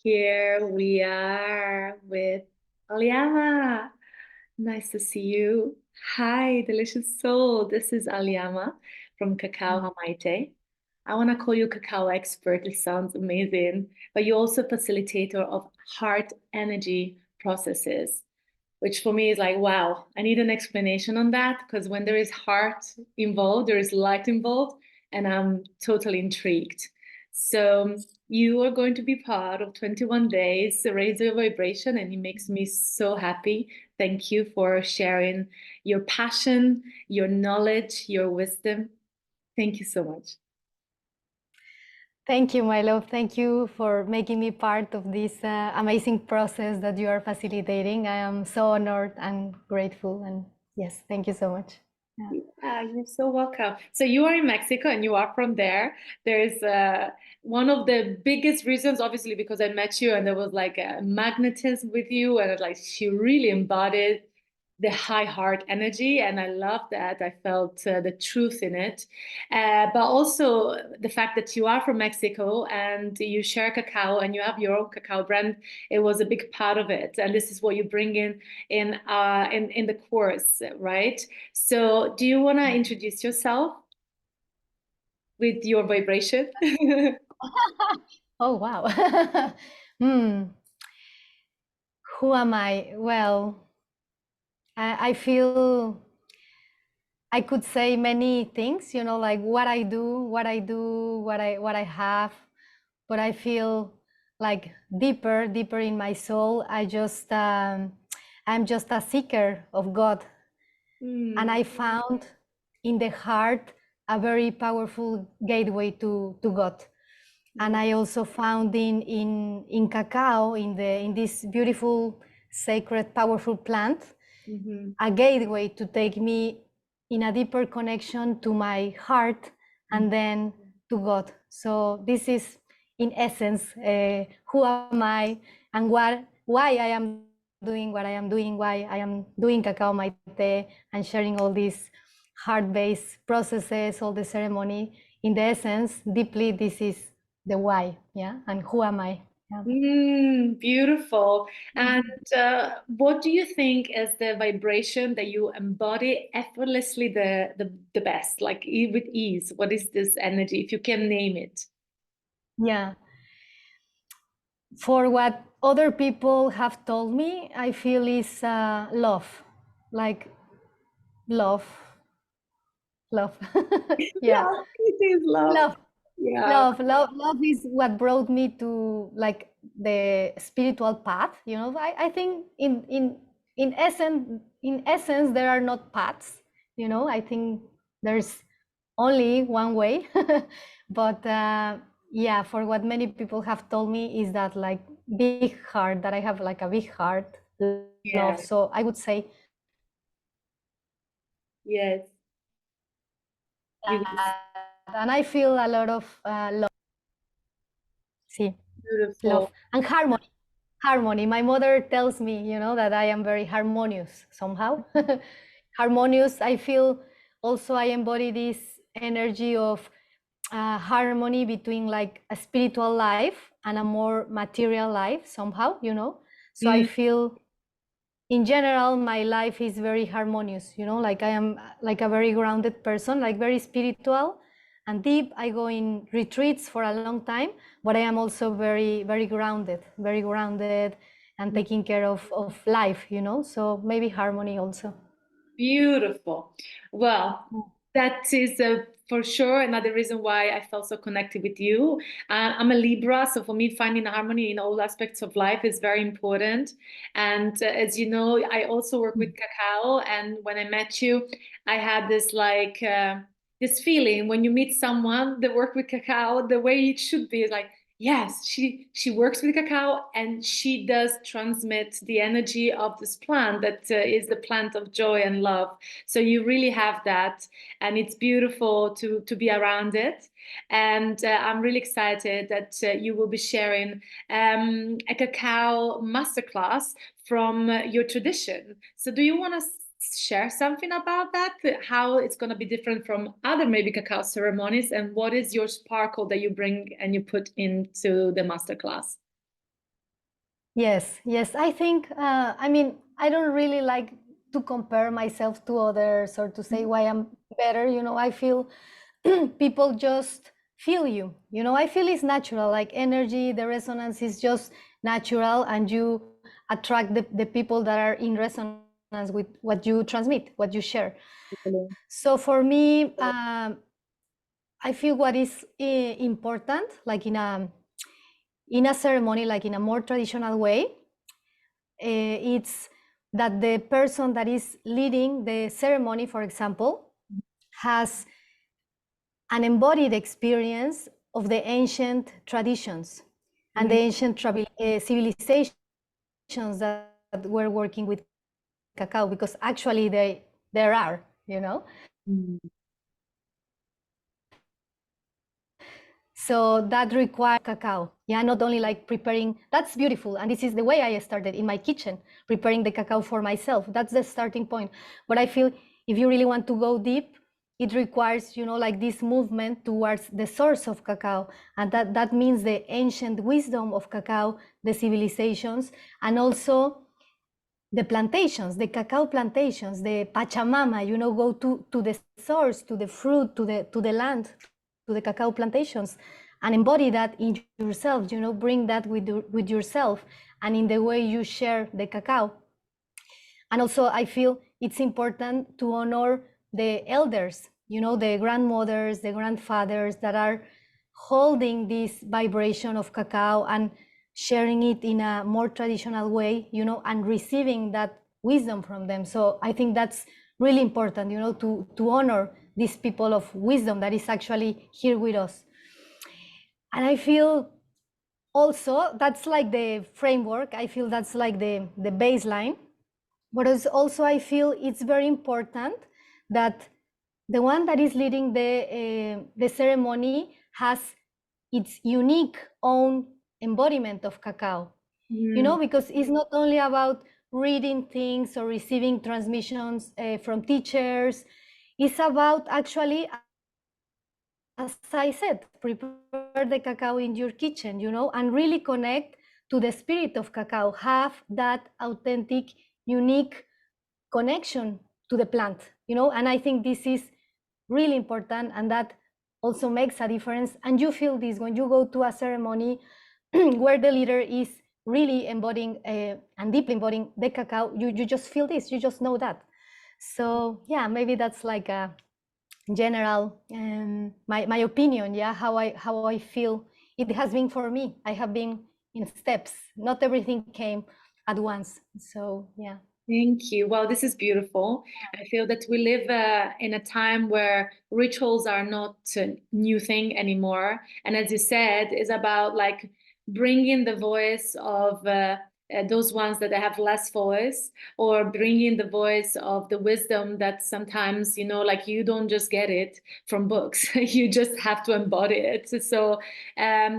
Here we are with Haliama. Nice to see you. Hi, delicious soul. This is Haliama from Cacao Amaite. I want to call you cacao expert. It sounds amazing. But you're also facilitator of heart energy processes, which for me is like, wow, I need an explanation on that because when there is heart involved, there is light involved, and I'm totally intrigued. So you are going to be part of 21 days, Raise Your Vibration, and it makes me so happy. Thank you for sharing your passion, your knowledge, your wisdom. Thank you so much. Thank you, my love. Thank you for making me part of this amazing process that you are facilitating. I am so honored and grateful. And yes, thank you so much. Yeah, you're so welcome. So you are in Mexico and you are from there. There's one of the biggest reasons, obviously, because I met you and there was like a magnetism with you, and like she really embodied the high heart energy, and I love that. I felt the truth in it, but also the fact that you are from Mexico and you share cacao and you have your own cacao brand. It was a big part of it, and this is what you bring in the course, right? So, do you want to introduce yourself with your vibration? Oh, wow. Hmm. Who am I? Well, I feel I could say many things, like what I do, what I have, but I feel like deeper in my soul. I'm just a seeker of God, and I found in the heart a very powerful gateway to God. And I also found in cacao, in this beautiful, sacred, powerful plant, a gateway to take me in a deeper connection to my heart and then to God. So this is, in essence, who am I and why I am doing what I am doing, why I am doing Cacao Amaite and sharing all these heart-based processes, all the ceremony. In the essence, deeply, this is the why, yeah, and who am I? Yeah. Beautiful. And what do you think is the vibration that you embody effortlessly the best, like with ease? What is this energy, if you can name it? Yeah. For what other people have told me, I feel is love, like love, love. Yeah, Yeah, it is love. love, Yeah. love is what brought me to like the spiritual path. I think in essence, there are not paths. I think there's only one way. But yeah, for what many people have told me is that like big heart, that I have like a big heart, love. Yeah. So I would say Yes. Beautiful. that, and I feel a lot of love. See, love Beautiful. and harmony. Harmony. My mother tells me, that I am very harmonious somehow. Harmonious. I feel also I embody this energy of harmony between like a spiritual life and a more material life somehow. So I feel in general my life is very harmonious, like I am like a very grounded person, like very spiritual and deep. I go in retreats for a long time, but I am also very very grounded and taking care of life, so maybe harmony also. Beautiful. Well, that is for sure another reason why I felt so connected with you. I'm a Libra, so for me, finding harmony in all aspects of life is very important. And as you know, I also work with cacao. And when I met you, I had this like this feeling when you meet someone that work with cacao, the way it should be is like, yes, she works with cacao and she does transmit the energy of this plant that is the plant of joy and love. So you really have that, and it's beautiful to be around it. And I'm really excited that you will be sharing a cacao masterclass from your tradition. So do you want to share something about that, how it's going to be different from other maybe cacao ceremonies, and what is your sparkle that you bring and you put into the masterclass? Yes, yes. I think, I mean, I don't really like to compare myself to others or to say why I'm better. You know, I feel people just feel you. You know, I feel it's natural, like energy, the resonance is just natural, and you attract the people that are in resonance with what you transmit, what you share. So for me, I feel what is important, like in a ceremony, like in a more traditional way, it's that the person that is leading the ceremony, for example, has an embodied experience of the ancient traditions and the ancient civilizations that were working with cacao, because actually there are, you know. So that requires cacao. Yeah, not only like preparing, that's beautiful. And this is the way I started in my kitchen, preparing the cacao for myself. That's the starting point. But I feel if you really want to go deep, it requires, you know, like this movement towards the source of cacao. And that means the ancient wisdom of cacao, the civilizations, and also the plantations, the cacao plantations, the Pachamama, you know, go to the source, to the fruit, to the land, to the cacao plantations, and embody that in yourself, you know, bring that with yourself and in the way you share the cacao. And also I feel it's important to honor the elders, you know, the grandmothers, the grandfathers that are holding this vibration of cacao and sharing it in a more traditional way, you know, and receiving that wisdom from them. So I think that's really important, you know, to honor these people of wisdom that is actually here with us. And I feel also that's like the framework. I feel that's like the baseline. But also I feel it's very important that the one that is leading the ceremony has its unique own embodiment of cacao. You know, because it's not only about reading things or receiving transmissions from teachers. It's about actually, as I said, prepare the cacao in your kitchen, you know, and really connect to the spirit of cacao, have that authentic, unique connection to the plant, you know. And I think this is really important, and that also makes a difference. And you feel this when you go to a ceremony where the leader is really embodying and deeply embodying the cacao. You just feel this, you just know that. So yeah, maybe that's like a general my opinion, yeah, how I feel it has been for me. I have been in steps, not everything came at once. So yeah. Thank you. Well, this is beautiful. I feel that we live in a time where rituals are not a new thing anymore. And as you said, it's about like bringing the voice of those ones that have less voice, or bringing the voice of the wisdom that sometimes, you know, like you don't just get it from books, you just have to embody it. So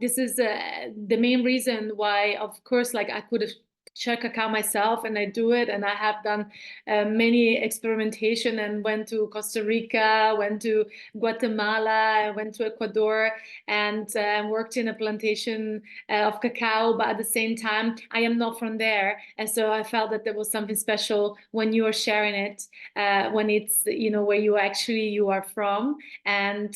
this is the main reason why, of course, like I could have check account myself, and I do it, and I have done many experimentation and went to Costa Rica, went to Guatemala, went to Ecuador, and worked in a plantation of cacao. But at the same time, I am not from there, and so I felt that there was something special when you are sharing it, when it's, you know, where you are from. And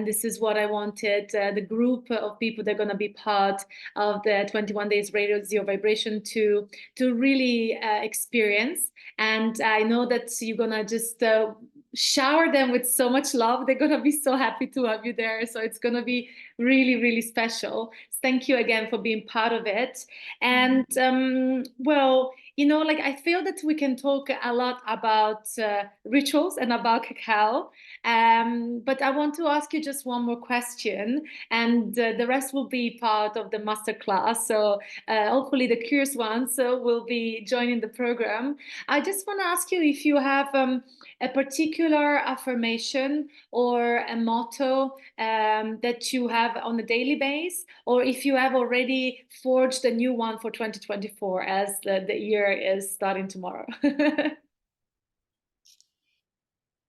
this is what I wanted the group of people that are going to be part of the 21 Days Radio Zero Vibration to really experience. And I know that you're gonna just shower them with so much love. They're gonna be so happy to have you there. So it's gonna be really, really special. Thank you again for being part of it. And well, you know, like I feel that we can talk a lot about rituals and about cacao. But I want to ask you just one more question, and the rest will be part of the masterclass. So hopefully the curious ones will be joining the program. I just want to ask you if you have a particular affirmation or a motto that you have on a daily base, or if you have already forged a new one for 2024 as the year is starting tomorrow.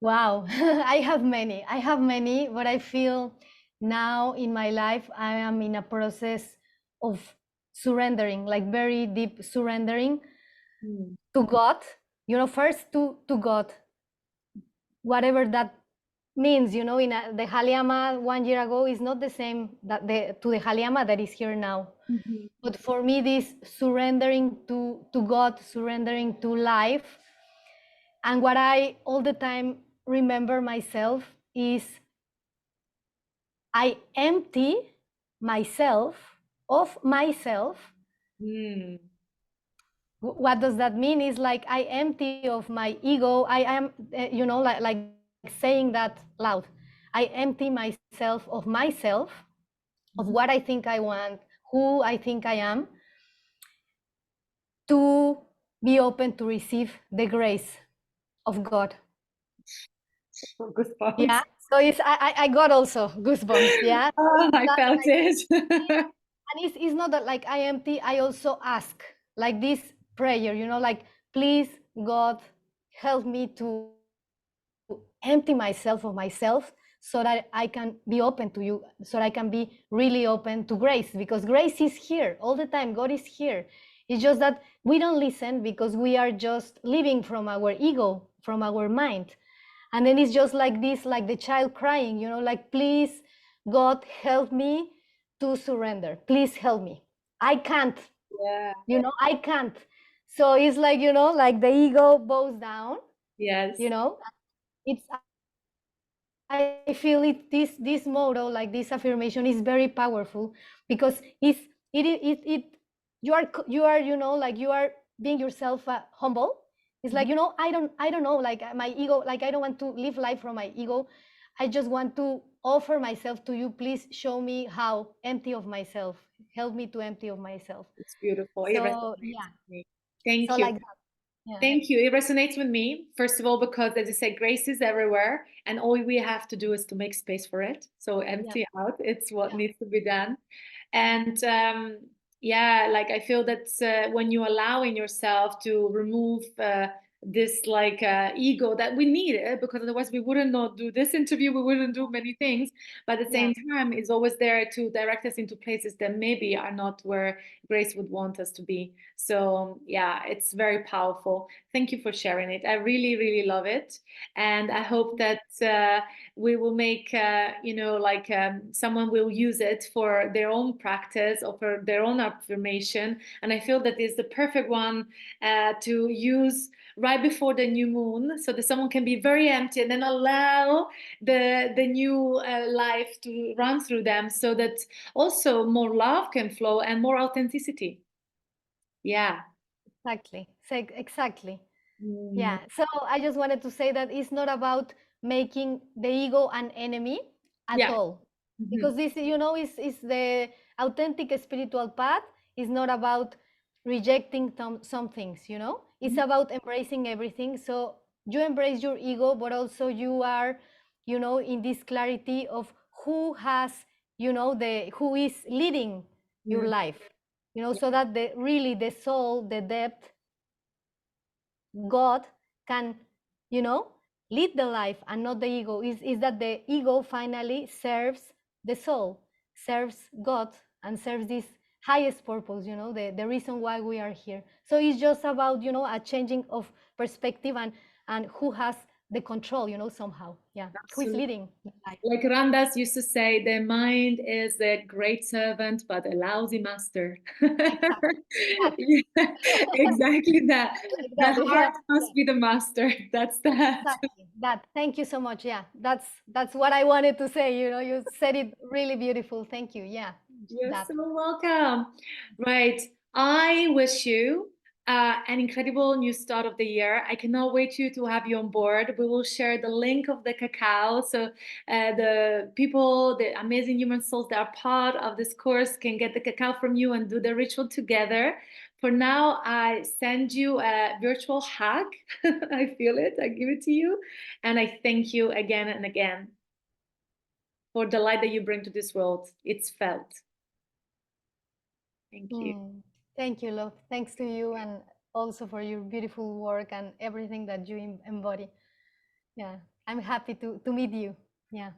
Wow, I have many, but I feel now in my life I am in a process of surrendering, like very deep surrendering Mm. to God, first to God, whatever that means, in the Haliama 1 year ago is not the same that to the Haliama that is here now. Mhm. But for me, this surrendering to God, surrendering to life, and what I all the time remember myself is I empty myself of myself. Mm. What does that mean? Is like I empty of my ego. I am, like saying that loud. I empty myself of myself, of what I think I want, who I think I am, to be open to receive the grace of God. Goosebumps. Yeah. So I got also goosebumps. Yeah. So Oh, it's I that felt like, it. and it's not that like I empty, I also ask like this prayer, like, please, God, help me to empty myself of myself so that I can be open to you, so that I can be really open to grace, because grace is here all the time. God is here. It's just that we don't listen because we are just living from our ego, from our mind. And then it's just like this, like the child crying, like, please, God, help me to surrender. Please help me. I can't, Yeah. I can't. So it's like, like the ego bows down, Yes. it's, I feel it, this motto, like this affirmation is very powerful, because you are, like you are being yourself humble. It's like, Mhm. I don't know, like my ego, like I don't want to live life from my ego. I just want to offer myself to you. Please show me how empty of myself. Help me to empty of myself. It's beautiful. It So resonates yeah, with me. so Thank you. like that. Yeah, Thank you. It resonates with me, first of all, because as you say, grace is everywhere, and all we have to do is to make space for it. So yeah, empty out, it's what yeah, needs to be done. yeah, And yeah, like I feel that when you allow in yourself to remove this like ego that we need it, because otherwise we wouldn't not do this interview, we wouldn't do many things. But at the yeah. same time, it's always there to direct us into places that maybe are not where Grace would want us to be. So yeah, it's very powerful. Thank you for sharing it. I really, really love it, and I hope that we will make like someone will use it for their own practice or for their own affirmation. And I feel that is the perfect one to use right before the new moon, so that someone can be very empty and then allow the new life to run through them, so that also more love can flow and more authenticity. Yeah. Exactly. Exactly. Mm, Yeah. So I just wanted to say that it's not about making the ego an enemy at yeah. all. Mhm. Because this, is the authentic spiritual path is not about rejecting some things, It's Mhm. about embracing everything. So you embrace your ego, but also you are, in this clarity of who has, who is leading your Mm, life, yeah. so that really the soul, the depth, God can, lead the life and not the ego. Is that the ego finally serves the soul, serves God, and serves this highest purpose, the reason why we are here. So it's just about, a changing of perspective, and who has the control, somehow. Yeah. Who is Absolutely. leading the life. Like Randas used to say, the mind is a great servant, but a lousy master. Exactly. That. Yeah, exactly that. Like The that. Yeah. heart must be the master. That's that. Exactly. That. Thank you so much. Yeah. That's what I wanted to say. You said it really beautiful. Thank you. Yeah. You're That. so welcome. Right. I wish you an incredible new start of the year. I cannot wait to have you on board. We will share the link of the cacao, so the people, the amazing human souls that are part of this course can get the cacao from you and do the ritual together. For now, I send you a virtual hug. I feel it. I give it to you. And I thank you again and again for the light that you bring to this world. It's felt. Thank you. Thank you, love. Thanks to you, and also for your beautiful work and everything that you embody. Yeah. I'm happy to meet you. Yeah.